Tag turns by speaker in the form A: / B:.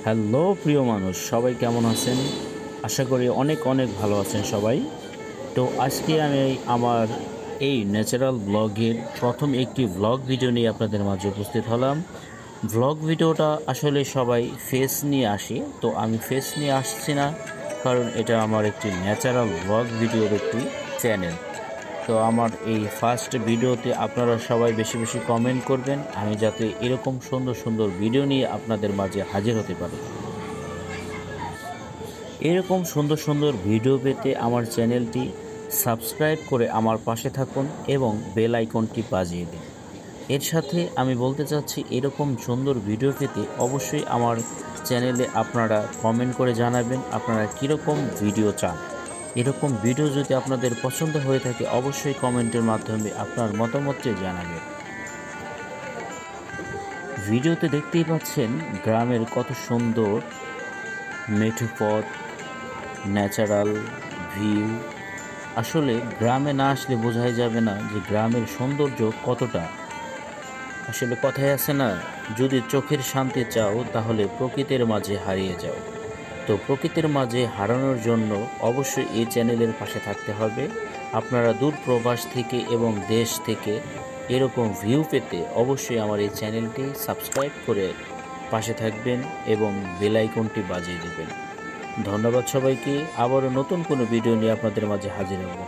A: Hello প্রিয় মানুষ, সবাই কেমন আছেন? আশা করি অনেক অনেক ভালো আছেন সবাই। তো আজকে আমি আমার এই ন্যাচারাল ব্লগের প্রথম একটি ব্লগ ভিডিও নিয়ে আপনাদের মাঝে উপস্থিত হলাম। ব্লগ ভিডিওটা আসলে সবাই ফেস নিয়ে আসে, তো আমি ফেস নিয়ে আসছি না, কারণ এটা আমার একটি ন্যাচারাল ব্লগ ভিডিওর একটি চ্যানেল। তো আমার এই ফার্স্ট ভিডিওতে আপনারা সবাই বেশি বেশি কমেন্ট করবেন, আমি যাতে এরকম সুন্দর সুন্দর ভিডিও নিয়ে আপনাদের মাঝে হাজির হতে পারি। এরকম সুন্দর সুন্দর ভিডিও পেতে আমার চ্যানেলটি সাবস্ক্রাইব করে আমার পাশে থাকুন এবং বেল আইকনটি বাজিয়ে দিন। এর সাথে আমি বলতে চাচ্ছি, এরকম সুন্দর ভিডিও পেতে অবশ্যই আমার চ্যানেলে আপনারা কমেন্ট করে জানাবেন আপনারা কীরকম ভিডিও চান। এরকম ভিডিও যদি আপনাদের পছন্দ হয়ে থাকে, অবশ্যই কমেন্টের মাধ্যমে আপনার মতামতটি জানাবেন। ভিডিওতে দেখতেই পাচ্ছেন গ্রামের কত সুন্দর মেঠো পথ, ন্যাচারাল ভিউ। আসলে গ্রামে না আসলে বোঝাই যাবে না যে গ্রামের সৌন্দর্য কতটা। আসলে কথায় আছে না, যদি চোখের শান্তি চাও তাহলে প্রকৃতির মাঝে হারিয়ে যাও। তো প্রকৃতির মাঝে হারানোর জন্য অবশ্যই এই চ্যানেলের পাশে থাকতে হবে। আপনারা দূর প্রবাস থেকে এবং দেশ থেকে এরকম ভিউ পেতে অবশ্যই আমার এই চ্যানেলটি সাবস্ক্রাইব করে পাশে থাকবেন এবং বেল আইকনটি বাজিয়ে দেবেন। ধন্যবাদ সবাইকে। আবারও নতুন কোনো ভিডিও নিয়ে আপনাদের মাঝে হাজির হব।